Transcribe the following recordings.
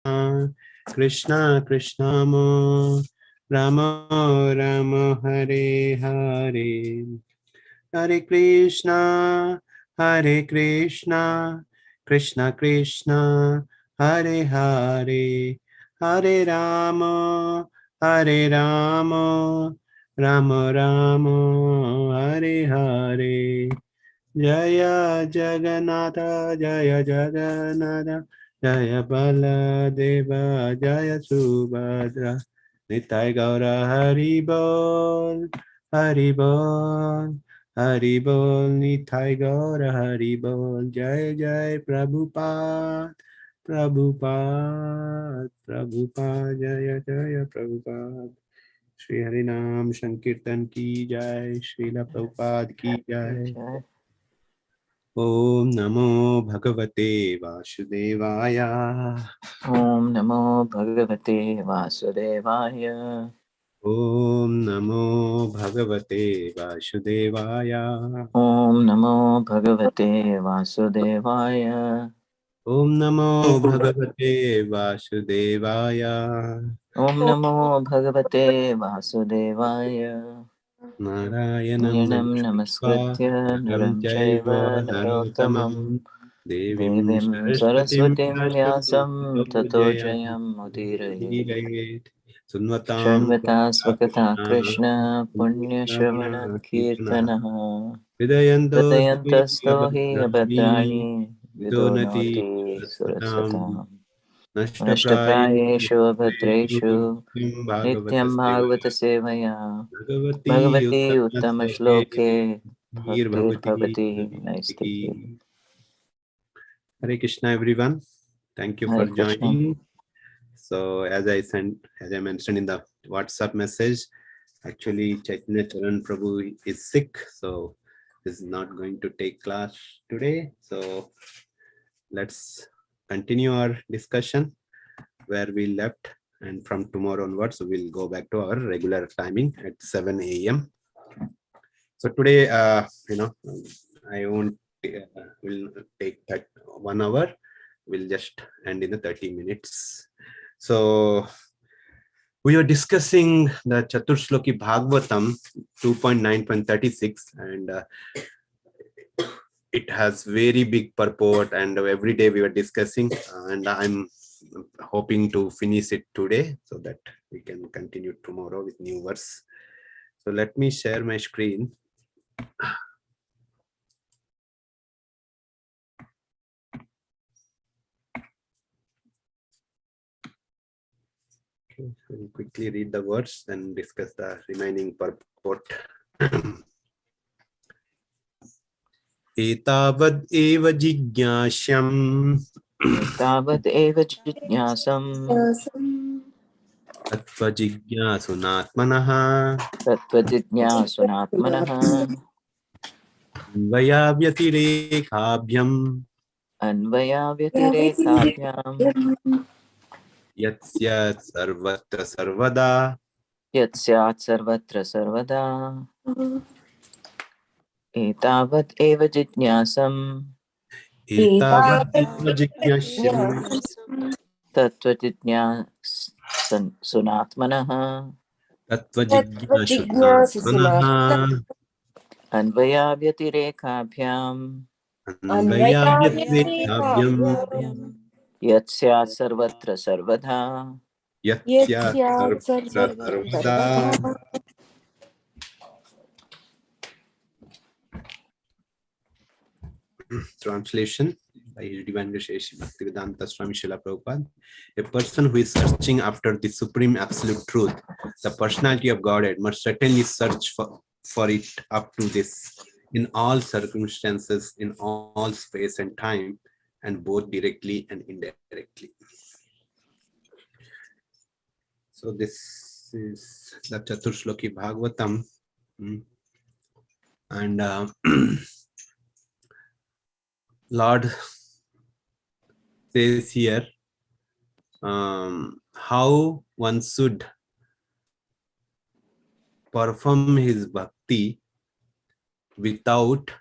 Krishna Krishna Mo Rama Rama Hare Hare Hare Krishna Krishna Krishna Hare Hare Hare Rama Rama Rama Hare Hare Jaya Jagannatha Jaya Jagannatha Jaya Baladeva Jaya Subhadra Nitai Gaura Hari Bol Hari Bol Hari Bol Nitai Gaura Hari Bol Jai Jai Prabhupada Prabhupada Prabhupada Jaya Jaya Prabhupada Shri Harinam Sankirtan ki Jai Srila Prabhupada ki Jai Om Namo Bhagavate Vasudevaya Om Namo Bhagavate Vasudevaya. Om Namo Bhagavate Vasudevaya Om Namo Bhagavate Vasudevaya. Om Namo Bhagavate Vasudevaya Om Namo Bhagavate Vasudevaya. Narayanam Yanam Namaskritva Namaskritya Naram Naram Chaiva Chaiva Narottamam Narottamam Devim Devim Saraswatim Saraswatim Vyasam Vyasam Tato Tato Jayam Jayam Udirayet. Udhirayet Sunvatam Shanvata Svakata Svakata Krishna Krishna Punya Shravana Shravana Kirtana Kirtanaha. Hridayantos Hridayantasto hi Abhadrani abhadrani Vidonati vidonoti Sarasvatam surasvatam. Nashtaprayeshu Nashtaprayeshu abhadreshu nityam Bhagavata bhagavata sevaya. Bhagavati Bhagavati uttama Uttamasoke shloke bhaktir Bhagavati bhavati naistiki. Hare Krishna everyone. Thank you for Hare Krishna. joining. So as I mentioned in the WhatsApp message, actually Chaitanya Charan Prabhu is sick, so is not going to take class today. So let's continue our discussion where we left, and from tomorrow onwards we'll go back to our regular timing at 7 a.m. So today, I won't will take that 1 hour. We'll just end in the 30 minutes. So we are discussing the Chatur Sloki Bhagavatam 2.9.36, and it has very big purport, and every day we were discussing, and I'm hoping to finish it today so that we can continue tomorrow with new verse. So let me share my screen. Okay, we'll quickly read the words, then discuss the remaining purport. Etavad eva jignasyam Tavat eva jijñāsam tattva jignasunatmanaha tattva jijñāsunātmanaha vaya vyatirekhabhyam anvaya vyatirekābhyam yatsya sarvatra sarvada yat syāt sarvatra sarvada etavat eva jijñāsam etavad eva jignasyam tattva jijñāsunātmanaha tattva jignasunatmanaha anvaya vyatirekābhyam anvaya vyatirekhabhyam yat syāt sarvatra sarvada yatsya sarvatra sarvada. Translation by His Divine Grace Bhaktivedanta Swami Srila Prabhupada. A person who is searching after the supreme absolute truth, the personality of Godhead, must certainly search for it up to this, in all circumstances, in all space and time, and both directly and indirectly. So this is the Chatur Sloki Bhagavatam, and Lord says here how one should perform his bhakti without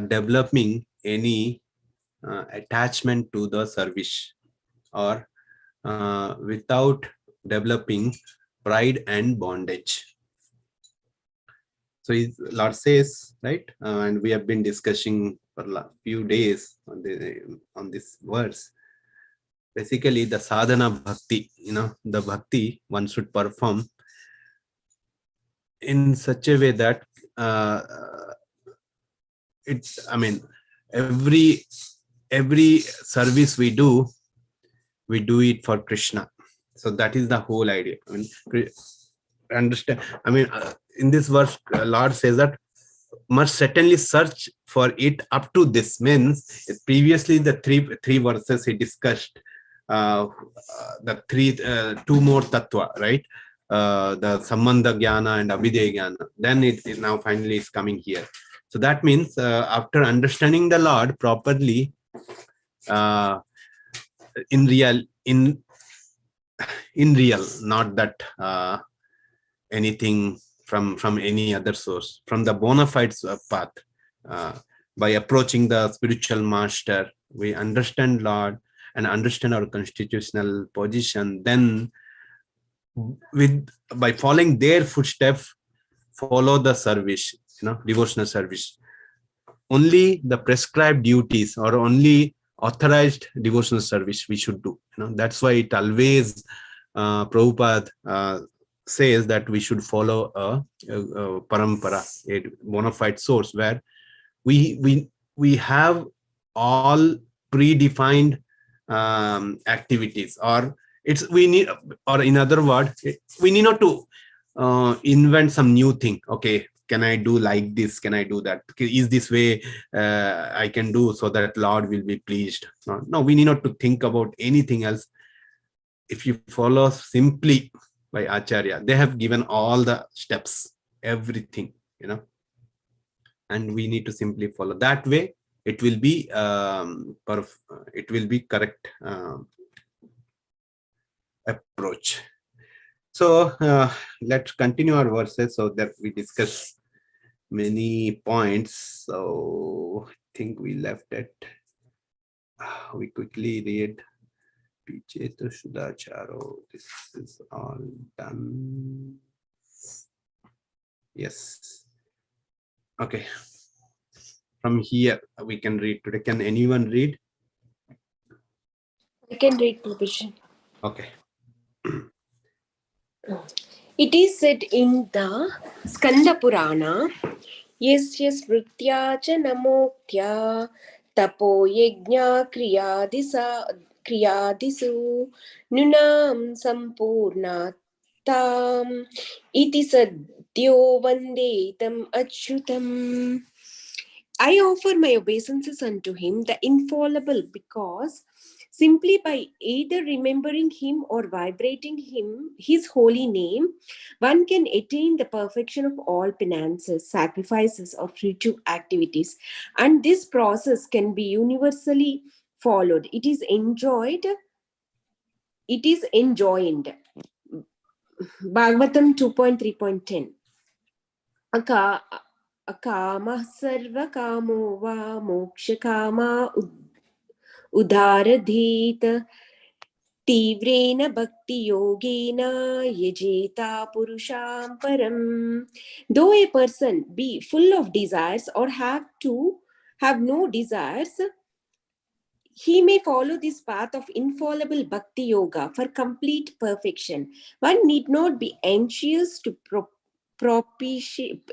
developing any attachment to the service or without developing pride and bondage. So Lord says, right, and we have been discussing for a few days on this verse. Basically, the sadhana bhakti, the bhakti one should perform in such a way that I mean, every service we do it for Krishna. So that is the whole idea. I mean, understand. I mean, in this verse, Lord says that must certainly search for it up to this. Means previously the three verses he discussed, the two more tattva, right? The sambandha jnana and avidya jnana. Then it now finally is coming here. So that means after understanding the Lord properly, in real, not that anything from any other source, from the bona fide path, by approaching the spiritual master, we understand Lord and understand our constitutional position. Then by following their footsteps, follow the service, devotional service. Only the prescribed duties or only authorized devotional service we should do. That's why it always Prabhupada says that we should follow a parampara, a bona fide source, where we have all predefined activities, or we need, or in other words, we need not to invent some new thing. Okay, can I do like this? Can I do that? Is this way I can do so that Lord will be pleased? No, we need not to think about anything else. If you follow simply by Acharya, they have given all the steps, everything, and we need to simply follow that way. It will be correct approach. So let's continue our verses so that we discuss many points. So I think we left it. We quickly read. Chpater Shudacharo. This is all done. Yes. Okay. From here we can read today. Can anyone read? I can read, Prabhuji. Okay. It is said in the Skanda Purana, Yasya smritya cha namoktya tapo yajna kriyadisu nunam sampurnatam iti sadyo vandetam achyutam. I offer my obeisances unto him, the infallible, because simply by either remembering him or vibrating his holy name, one can attain the perfection of all penances, sacrifices, or ritual activities. And this process can be universally followed. It is enjoined. Bhagavatam 2.3.10. Akama sarva kamo va moksha kama udaradhita तीव्रेण bhakti yogena yajeta purusham param. Though a person be full of desires or have no desires, he may follow this path of infallible bhakti yoga for complete perfection. One need not be anxious to propitiate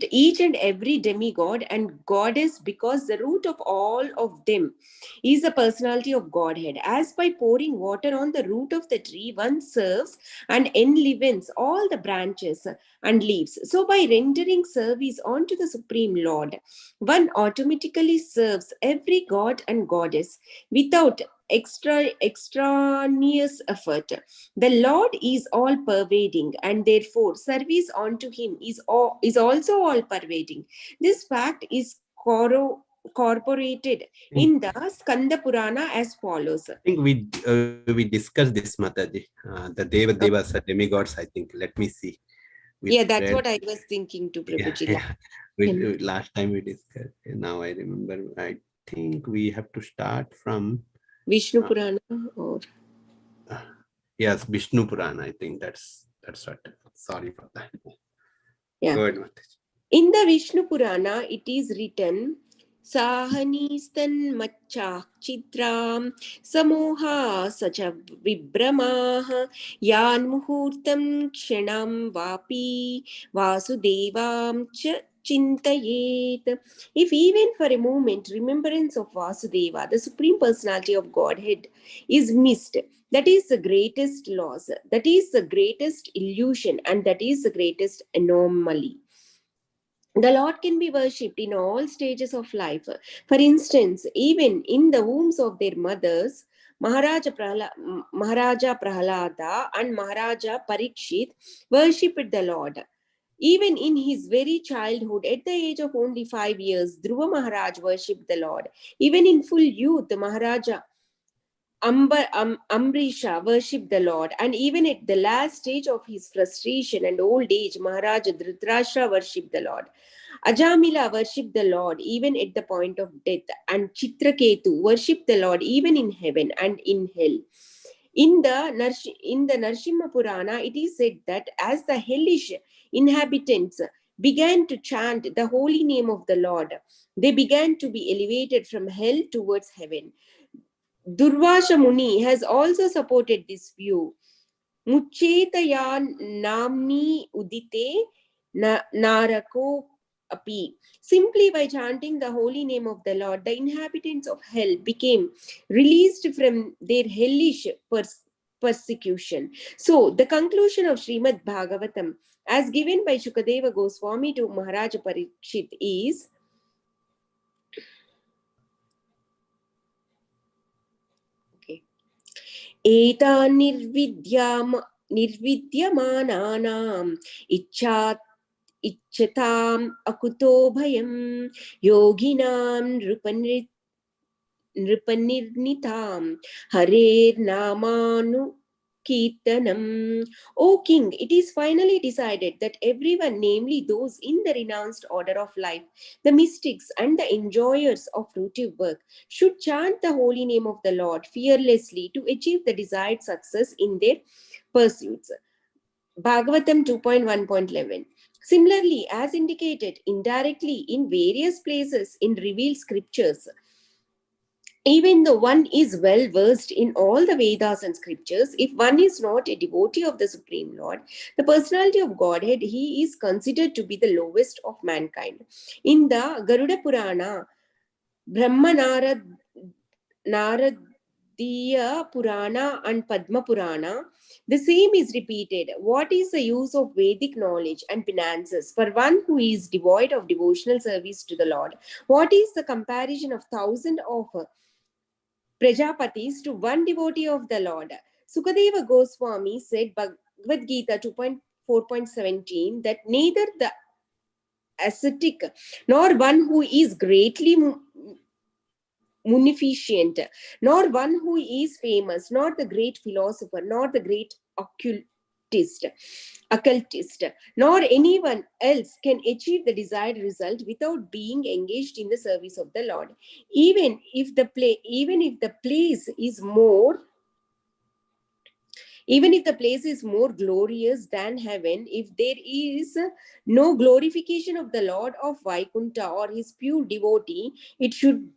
each and every demigod and goddess, because the root of all of them is the personality of Godhead. As by pouring water on the root of the tree, one serves and enlivens all the branches and leaves, so by rendering service unto the Supreme Lord, one automatically serves every god and goddess without extraneous effort. The Lord is all pervading, and therefore service unto him is also all pervading. This fact is incorporated in the Skanda Purana as follows. I think we discussed this, Mataji. The Devas are demigods, I think. Let me see. Yeah, that's read, what I was thinking to yeah, Prabhuji. yeah. Last time we discussed. Now I remember. I think we have to start from Vishnu uh, Purana or yes, Vishnu Purana. I think that's what. Sorry for that. yeah. Good, Mataji. In the Vishnu Purana, it is written, Sahanistan Machach Chitram Samoha Sacha Vibramah Yan Muhurtam Kshanam Vapi Vasudevam Cha Chintayet. If even for a moment remembrance of Vasudeva, the Supreme Personality of Godhead, is missed, that is the greatest loss, that is the greatest illusion, and that is the greatest anomaly. The Lord can be worshipped in all stages of life. For instance, even in the wombs of their mothers, Maharaja Prahalada and Maharaja Parikshit worshipped the Lord. Even in his very childhood, at the age of only 5 years, Dhruva Maharaj worshipped the Lord. Even in full youth, Maharaja Ambrisha worshipped the Lord, and even at the last stage of his frustration and old age, Maharaja Dhritarashtra worshipped the Lord. Ajamila worshipped the Lord even at the point of death, and Chitraketu worshipped the Lord even in heaven and in hell. In the Narsimha Purana, it is said that as the hellish inhabitants began to chant the holy name of the Lord, they began to be elevated from hell towards heaven. Durvasha Muni has also supported this view. Muchetaya namni udite narako api. Simply by chanting the holy name of the Lord, the inhabitants of hell became released from their hellish persecution. So, the conclusion of Srimad Bhagavatam, as given by Shukadeva Goswami to Maharaja Parikshit, is एतान् निर्विद्यमानानाम् इच्छताम् अकुतो भयम् योगिनां नृपनिर्निताम् हरेर्नामानु Kirtanam. O king, it is finally decided that everyone, namely those in the renounced order of life, the mystics and the enjoyers of fruitive work, should chant the holy name of the Lord fearlessly to achieve the desired success in their pursuits. Bhagavatam 2.1.11. Similarly, as indicated indirectly in various places in revealed scriptures, even though one is well versed in all the Vedas and scriptures, if one is not a devotee of the Supreme Lord, the personality of Godhead, he is considered to be the lowest of mankind. In the Garuda Purana, Brahma Naradiya Purana and Padma Purana, the same is repeated. What is the use of Vedic knowledge and finances for one who is devoid of devotional service to the Lord? What is the comparison of thousands of Prajapatis to one devotee of the Lord? Sukadeva Goswami said Bhagavad Gita 2.4.17 that neither the ascetic nor one who is greatly munificent, nor one who is famous, nor the great philosopher, nor the great occultist, nor anyone else can achieve the desired result without being engaged in the service of the Lord. Even if the place is more glorious than heaven, if there is no glorification of the Lord of Vaikunta or his pure devotee, it should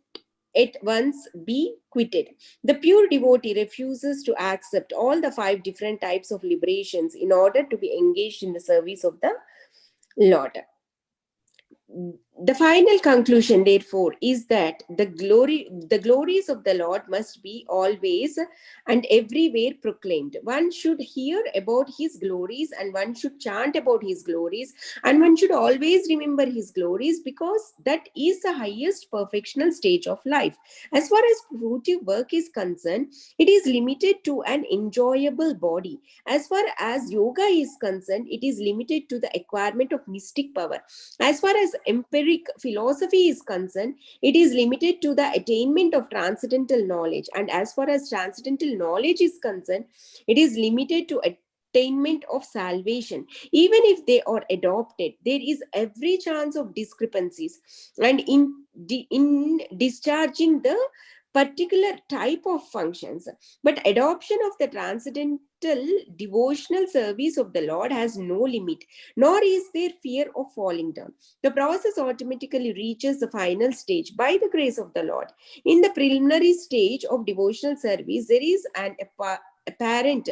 at once be quitted. The pure devotee refuses to accept all the 5 different types of liberations in order to be engaged in the service of the Lord. The final conclusion, therefore, is that the glories of the Lord must be always and everywhere proclaimed. One should hear about his glories, and one should chant about his glories, and one should always remember his glories, because that is the highest perfectional stage of life. As far as fruitive work is concerned, it is limited to an enjoyable body. As far as yoga is concerned, it is limited to the acquirement of mystic power. As far as empiric philosophy is concerned, it is limited to the attainment of transcendental knowledge. And as far as transcendental knowledge is concerned, it is limited to attainment of salvation. Even if they are adopted, there is every chance of discrepancies, and in discharging the particular type of functions. But adoption of the transcendental devotional service of the Lord has no limit, nor is there fear of falling down. The process automatically reaches the final stage by the grace of the Lord. In the preliminary stage of devotional service, there is an apparent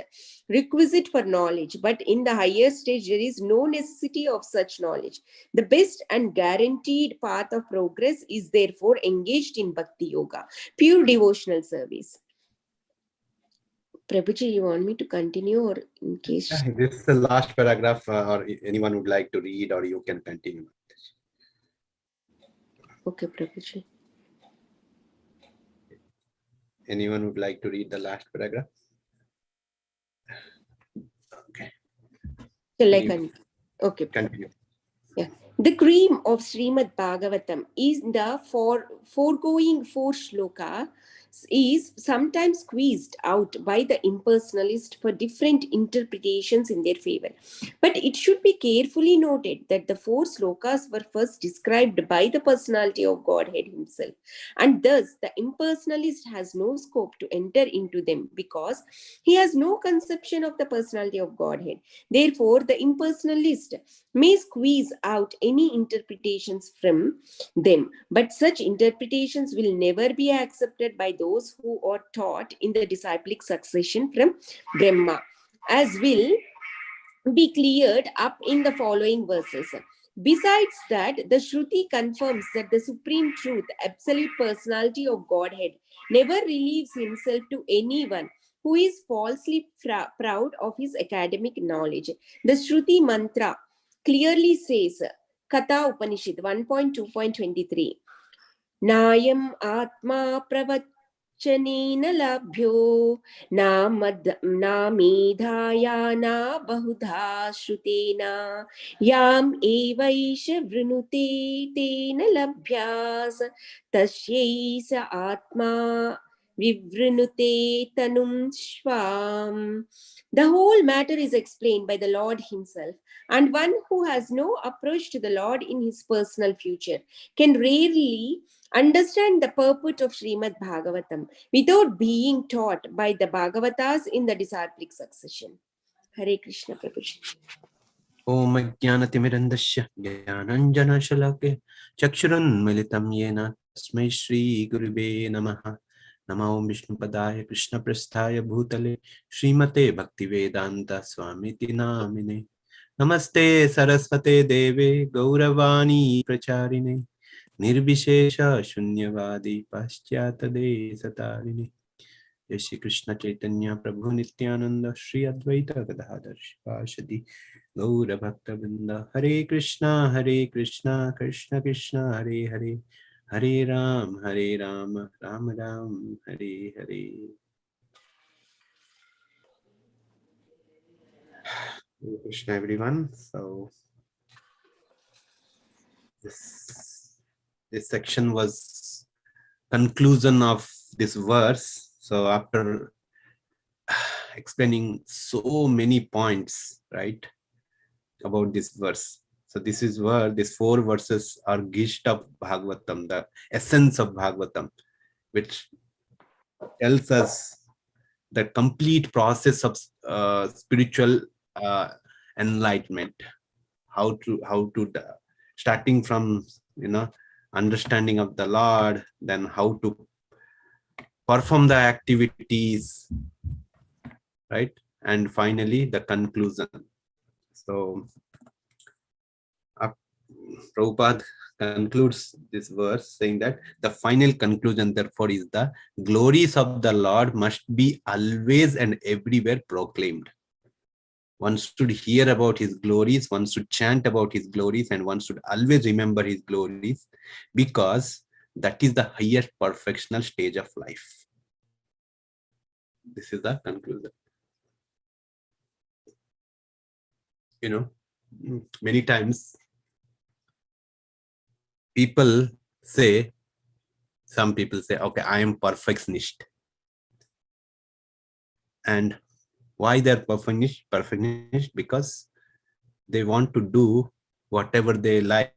requisite for knowledge, but in the higher stage, there is no necessity of such knowledge. The best and guaranteed path of progress is therefore engaged in Bhakti Yoga, pure devotional service. Prabhuji, you want me to continue, or in case? This is the last paragraph, or anyone would like to read, or you can continue. Okay, Prabhuji. Anyone would like to read the last paragraph? Okay. Shall I continue? Okay. Continue. Yeah. The cream of Srimad Bhagavatam is the foregoing four shlokas is sometimes squeezed out by the impersonalist for different interpretations in their favor. But it should be carefully noted that the four slokas were first described by the personality of Godhead himself, and thus the impersonalist has no scope to enter into them because he has no conception of the personality of Godhead. Therefore, the impersonalist may squeeze out any interpretations from them, but such interpretations will never be accepted by those who are taught in the disciplic succession from Brahma, as will be cleared up in the following verses. Besides that, the Shruti confirms that the supreme truth, absolute personality of Godhead, never relieves himself to anyone who is falsely proud of his academic knowledge. The Shruti mantra clearly says, Katha Upanishad 1.2.23, Nayam Atma Pravachanena Labhyo Na Medhaya Na Bahudha Shrutena Yam Evaisha Vrunute Tena Labhyas Tasyaisa Atma Vivrunute Tanum Shvam. The whole matter is explained by the Lord himself, and one who has no approach to the Lord in his personal future can rarely understand the purport of Srimad Bhagavatam without being taught by the Bhagavatas in the disciplic succession. Hare Krishna, Prabhuji. Om Jnanatimirandasya Jnananjana Shalake Chakshurunmilitam Yena Tasmai Shri Gurube Namaha Namo Vishnu Padaya Krishna Prasthaya Bhutale Srimate Bhaktivedanta Swamiti Namine Namaste Saraswate Deve Gauravani Pracharine Nirbishesha Shunyavadi Paschyatade Satarine Jai Shri Krishna Chaitanya Prabhu Nityananda Shri Advaita Gadadhar Shivashadi Gaura Bhakta Vrinda Hare Krishna Krishna Krishna Hare Hare Hare Ram Ram Ram Hare Hare. Hare Krishna everyone. So this section was conclusion of this verse. So after explaining so many points, right, about this verse. So this is where these four verses are gist of Bhagavatam, the essence of Bhagavatam, which tells us the complete process of spiritual enlightenment, how to starting from understanding of the Lord, then how to perform the activities, right, and finally the conclusion. So Prabhupada concludes this verse saying that the final conclusion therefore is the glories of the Lord must be always and everywhere proclaimed. One should hear about his glories, one should chant about his glories, and one should always remember his glories, because that is the highest perfectional stage of life. This is the conclusion. Many times some people say, okay, I am perfectionist. And Why they're perfectionist? Because they want to do whatever they like,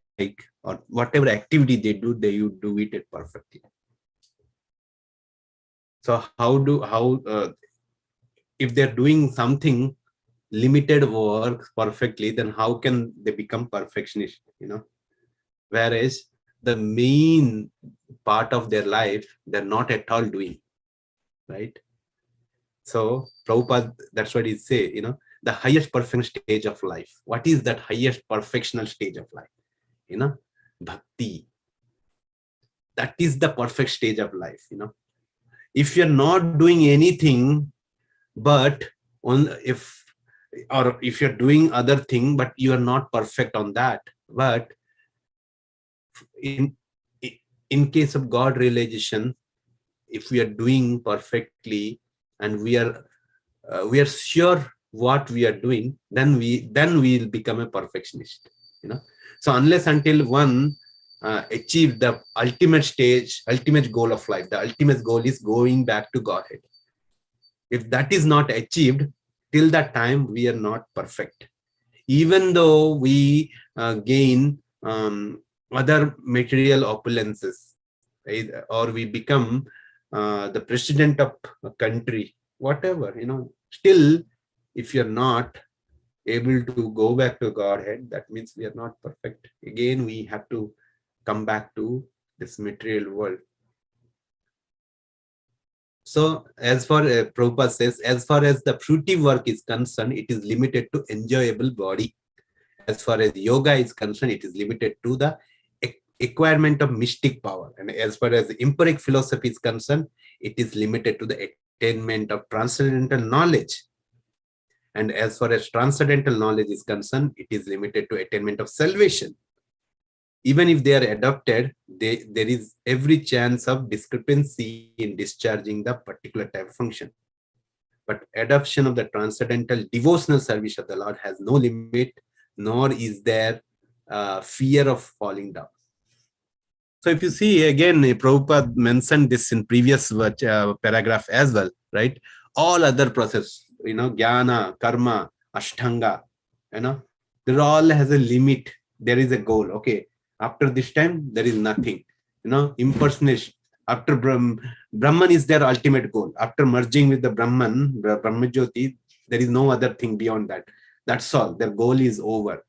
or whatever activity they do it perfectly. So if they're doing something limited work perfectly, then how can they become perfectionist? Whereas the main part of their life they're not at all doing, right? So Prabhupada, that's what he say, the highest perfect stage of life. What is that highest perfectional stage of life? Bhakti. That is the perfect stage of life. If you're not doing anything, but if you're doing other thing, but you are not perfect on that. But in in case of God realization, if we are doing perfectly and we are sure what we are doing, then we'll become a perfectionist. So unless until one achieve the ultimate stage, ultimate goal of life, the ultimate goal is going back to Godhead. If that is not achieved, till that time we are not perfect. Even though we gain other material opulences, right? Or we become the president of a country, whatever, still, if you're not able to go back to Godhead, that means we are not perfect. Again, we have to come back to this material world. So as far as Prabhupada says, as far as the fruitive work is concerned, it is limited to enjoyable body. As far as yoga is concerned, it is limited to the acquirement of mystic power. And as far as the empiric philosophy is concerned, it is limited to the attainment of transcendental knowledge. And as far as transcendental knowledge is concerned, it is limited to attainment of salvation. Even if they are adopted, there is every chance of discrepancy in discharging the particular type of function. But adoption of the transcendental devotional service of the Lord has no limit, nor is there fear of falling down. So if you see, again, Prabhupada mentioned this in previous paragraph as well, right? All other process, jnana, karma, ashtanga, there all has a limit. There is a goal. Okay, after this time, there is nothing. Impersonation. After Brahman is their ultimate goal. After merging with the Brahman, Brahmajyoti, there is no other thing beyond that. That's all. Their goal is over.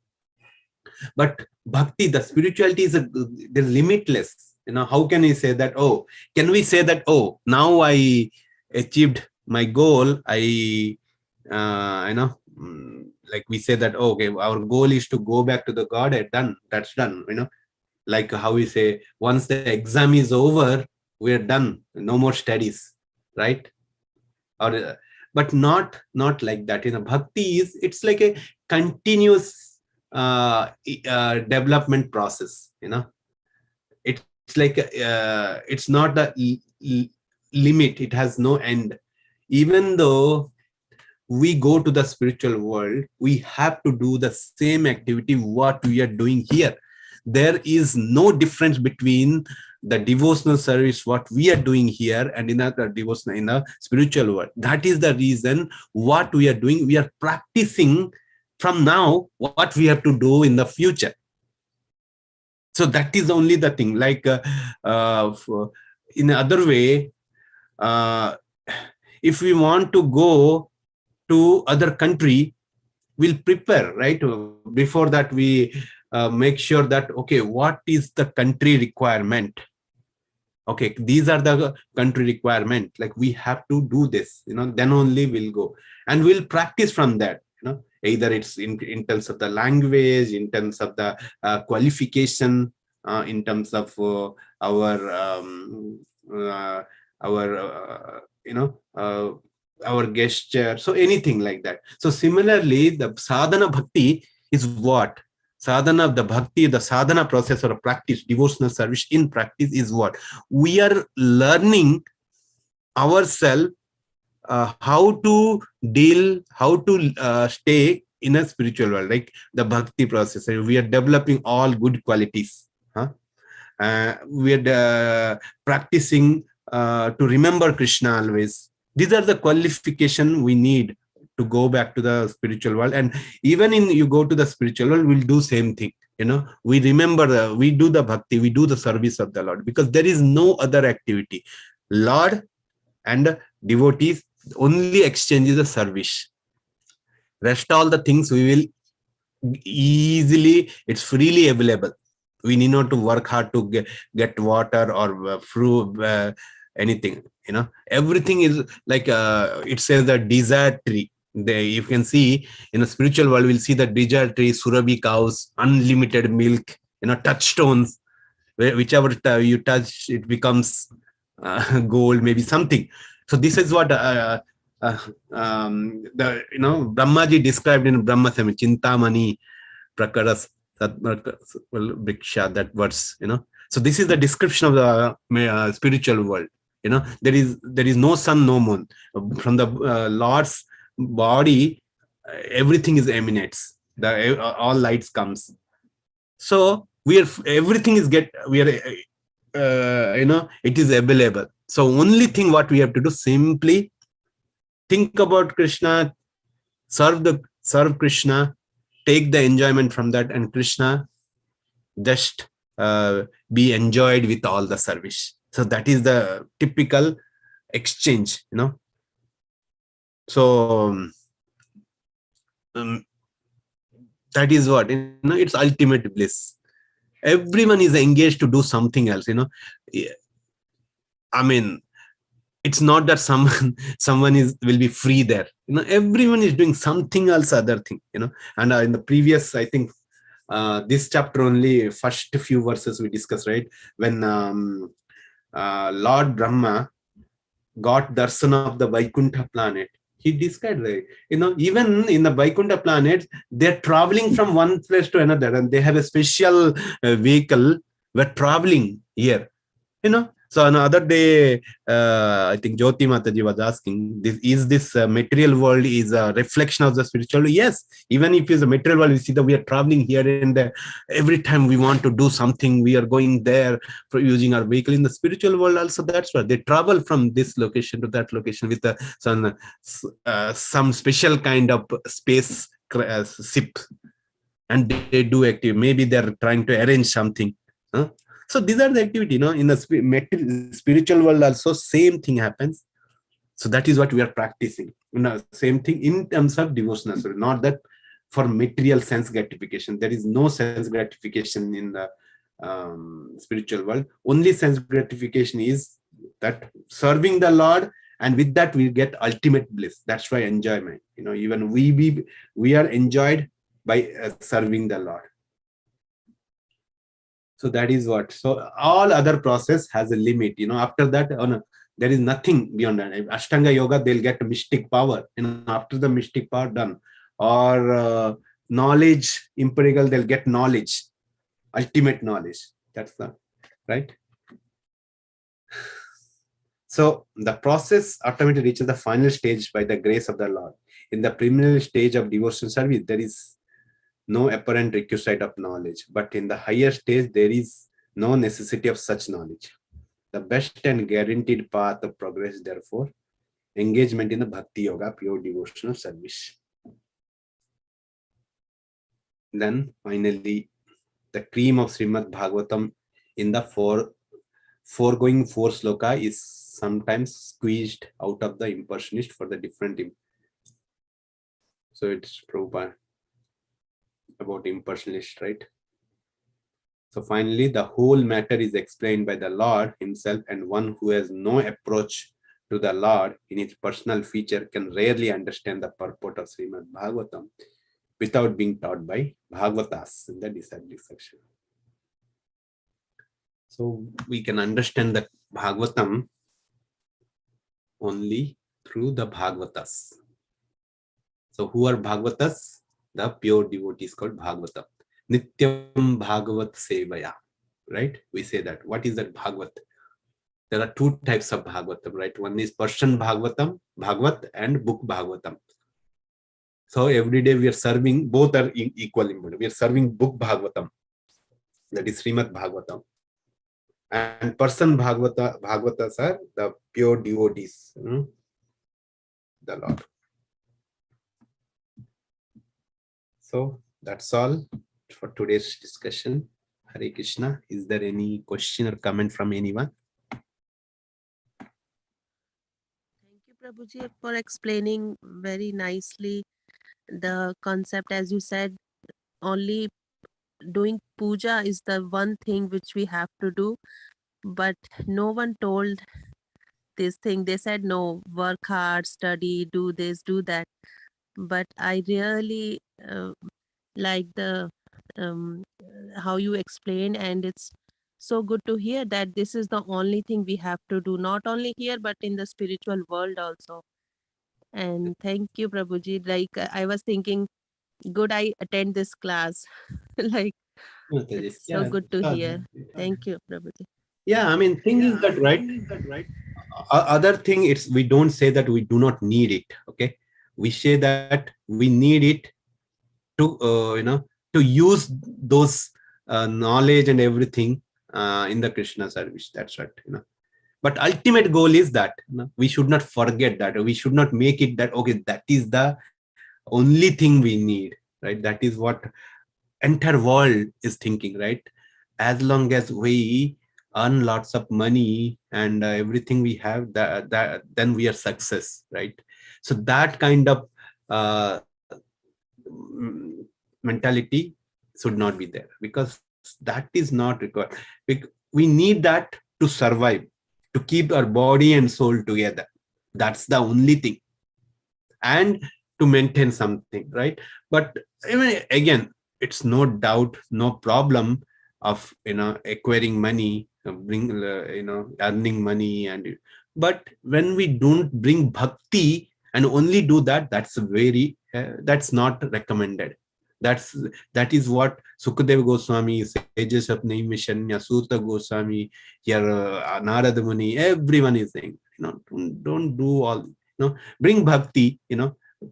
But bhakti, the spirituality is they're limitless. How can we say that? Oh, can we say that? Oh, now I achieved my goal. Like we say that, oh, okay, our goal is to go back to the Godhead. Done. That's done. Like how we say, once the exam is over, we're done. No more studies, right? Or but not like that. Bhakti it's like a continuous development process. It's like it's not a limit. It has no end. Even though we go to the spiritual world, we have to do the same activity what we are doing here. There is no difference between the devotional service what we are doing here and in the devotional in the spiritual world. That is the reason what we are doing. We are practicing from now what we have to do in the future. So that is only the thing. Like in other way, if we want to go to other country, we'll prepare, right? Before that, we make sure that, okay, what is the country requirement? Okay, these are the country requirement. Like we have to do this, then only we'll go. And we'll practice from that, either it's in terms of the language, in terms of the qualification, in terms of our gesture, so anything like that. So similarly, the sadhana bhakti is what? Sadhana of the bhakti, the sadhana process or a practice, devotional service in practice is what? We are learning ourselves how to deal, how to stay in a spiritual world, like the bhakti process. We are developing all good qualities. We are practicing to remember Krishna always. These are the qualification we need to go back to the spiritual world. And even in you go to the spiritual world, we'll do same thing. We remember, we do the bhakti, we do the service of the Lord, because there is no other activity. Lord and devotees, only exchange is the service. Rest all the things we will easily, it's freely available. We need not to work hard to get water or fruit, anything. Everything is like it says the desire tree. You can see in the spiritual world, we'll see the desire tree, surabhi cows, unlimited milk, touchstones. Whichever you touch, it becomes gold, maybe something. So this is what Brahmaji described in Brahma Samhita, Chintamani Prakaras Briksha, that words. So this is the description of the spiritual world. There is no sun, no moon. From the Lord's body, everything is emanates. All lights comes. So everything is it is available. So only thing what we have to do, simply think about Krishna, serve Krishna, take the enjoyment from that, and Krishna just be enjoyed with all the service. So that is the typical exchange, So that is what, it's ultimate bliss. Everyone is engaged to do something else, I mean, it's not that someone will be free there. Everyone is doing something else, other thing. And in the previous, I think, this chapter only, first few verses we discussed, right? When Lord Brahma got darsana of the Vaikuntha planet, he described, right? Even in the Vaikuntha planet, they're traveling from one place to another, and they have a special vehicle. We're traveling here, So another day, I think Jyoti Mataji was asking, is this material world is a reflection of the spiritual world? Yes, even if it's a material world, we see that we are traveling here and there. Every time we want to do something, we are going there for using our vehicle. In the spiritual world also, that's why they travel from this location to that location with some special kind of space ship, and they do active. Maybe they're trying to arrange something. So these are the activity, in the spiritual world also, same thing happens. So that is what we are practicing. Same thing in terms of devotional service, not that for material sense gratification. There is no sense gratification in the spiritual world. Only sense gratification is that serving the Lord, and with that we get ultimate bliss. That's why enjoyment. Even we are enjoyed by serving the Lord. So that is what. So all other process has a limit. After that, there is nothing beyond that. Ashtanga yoga, they'll get mystic power. After the mystic power done, or knowledge, empirical, they'll get knowledge, ultimate knowledge. That's the right. So the process ultimately reaches the final stage by the grace of the Lord. In the preliminary stage of devotional service, there is no apparent requisite of knowledge, but in the higher stage, there is no necessity of such knowledge. The best and guaranteed path of progress, therefore, engagement in the bhakti yoga, pure devotional service. Then finally, the cream of Srimad Bhagavatam in the foregoing 4 sloka is sometimes squeezed out of the impersonist for the different. So it's Prabhupada about impersonalist, right? So finally, the whole matter is explained by the Lord himself, and one who has no approach to the Lord in its personal feature can rarely understand the purport of Srimad Bhagavatam without being taught by Bhagavatas in the disciplic section. So we can understand the Bhagavatam only through the Bhagavatas. So who are Bhagavatas? The pure devotees called Bhagavatam. Nityam Bhagavat Sevaya. Right? We say that. What is that Bhagavat? There are 2 types of Bhagavatam, right? One is person Bhagavatam, Bhagavat, and book Bhagavatam. So every day we are serving, both are equal important. We are serving book Bhagavatam, that is Srimad Bhagavatam. And person Bhagavatas are the pure devotees, the Lord. So that's all for today's discussion. Hare Krishna. Is there any question or comment from anyone? Thank you, Prabhuji, for explaining very nicely the concept. As you said, only doing puja is the one thing which we have to do, but no one told this thing. They said, no, work hard, study, do this, do that. But I really like the how you explained, and it's so good to hear that this is the only thing we have to do, not only here but in the spiritual world also. And thank you, Prabhuji. Like I was thinking, good I attend this class. Like Mataji. it's so Yeah, good to sure. hear. Thank you, Prabhuji. Yeah, I mean, thing is that, right? Other thing, it's we don't say that we do not need it. Okay, we say that we need it to to use those knowledge and everything in the Krishna service. That's what, but ultimate goal is that, we should not forget that, we should not make it that, okay, that is the only thing we need, right? That is what entire world is thinking, right? As long as we earn lots of money and everything we have, that then we are success, right? So that kind of uh, mentality should not be there, because that is not required. We need that to survive, to keep our body and soul together. That's the only thing, and to maintain something, right? But I mean, again, it's no doubt, no problem of acquiring money, bring earning money, and but when we don't bring bhakti and only do that, that's very that's not recommended. that's that is what Sukadeva Goswami, sages of Naimishanya, Suta Goswami, here Narada Muni, everyone is saying, don't do all, bring bhakti,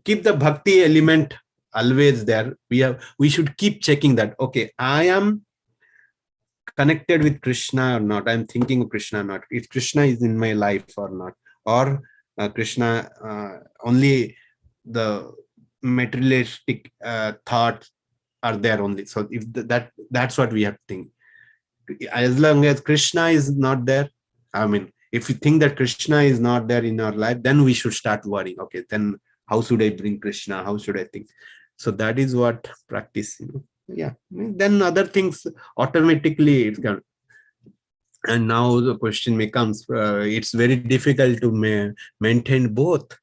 keep the bhakti element always there. We should keep checking that, okay, I am connected with Krishna or not, I'm thinking of Krishna or not, if Krishna is in my life or not, or Krishna only the materialistic thoughts are there only. So if that's what we have to think. As long as Krishna is not there, I mean, if you think that Krishna is not there in our life, then we should start worrying, okay, then how should I bring Krishna, how should I think? So that is what practice, yeah, then other things automatically it's gone. And now the question becomes, it's very difficult to maintain both.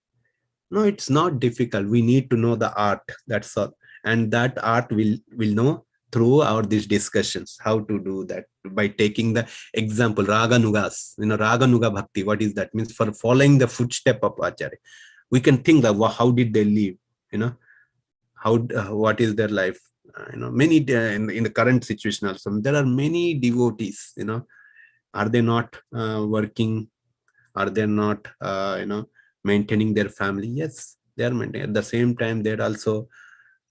No, it's not difficult. We need to know the art, that's all. And that art will know through our these discussions how to do that, by taking the example Raganugas, Raganuga Bhakti. What is that? Means for following the footstep of Acharya. We can think that how did they live, how what is their life, many in the current situation also there are many devotees, are they not working, are they not maintaining their family? Yes, they are maintaining. At the same time, they're also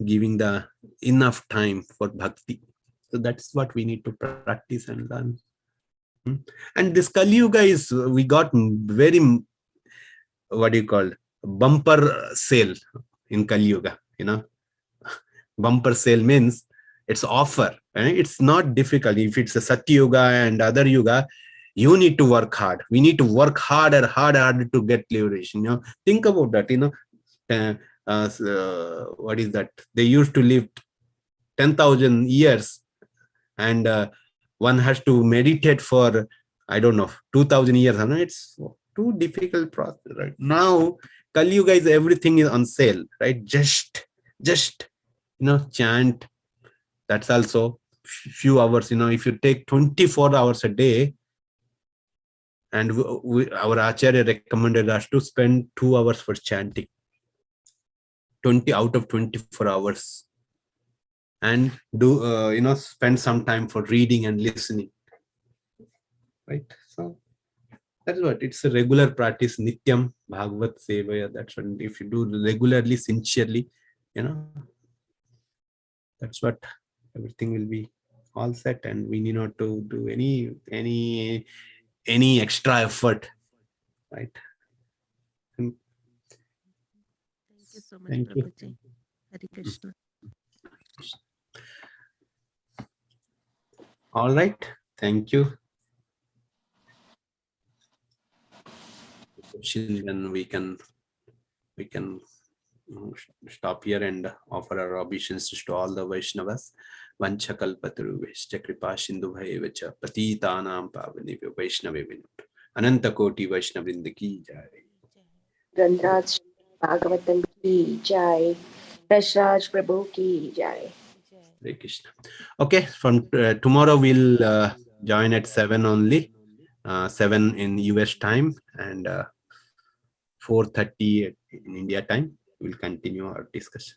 giving the enough time for bhakti. So that's what we need to practice and learn. And this Kali Yuga is, we got very, what do you call, bumper sale in Kali Yuga, bumper sale means it's offer, right? It's not difficult. If it's a Satya Yuga and other Yuga, you need to work hard. We need to work harder to get liberation. Think about that. What is that? They used to live 10,000 years, and one has to meditate for, I don't know, 2,000 years. It's too difficult process. Right now, Kali Yuga is, everything is on sale. Right? Just chant. That's also few hours. If you take 24 hours a day, and our Acharya recommended us to spend 2 hours for chanting, 20 out of 24 hours, and do spend some time for reading and listening, right? So that's what, it's a regular practice, Nityam Bhagavat Sevaya. That's what, if you do regularly, sincerely, that's what, everything will be all set, and we need not to do any extra effort, right? Thank you so much, Thank you. Prabhuji. Hare Krishna. All right. Thank you. Then we can stop here and offer our obeisance to all the Vaishnavas. Vanchakalpataruveshcha kripa sindhubhaivacha patitanam pavanebhyo Vaishnavevinam. Ananta Koti Vaishnavrinda ki jai. Gandhraj Bhagavatam ki jai. Rashraj Prabhu ki jai. Hare Krishna. Okay, from tomorrow we'll join at 7 only, 7 in US time and 4:30 in India time. We'll continue our discussion.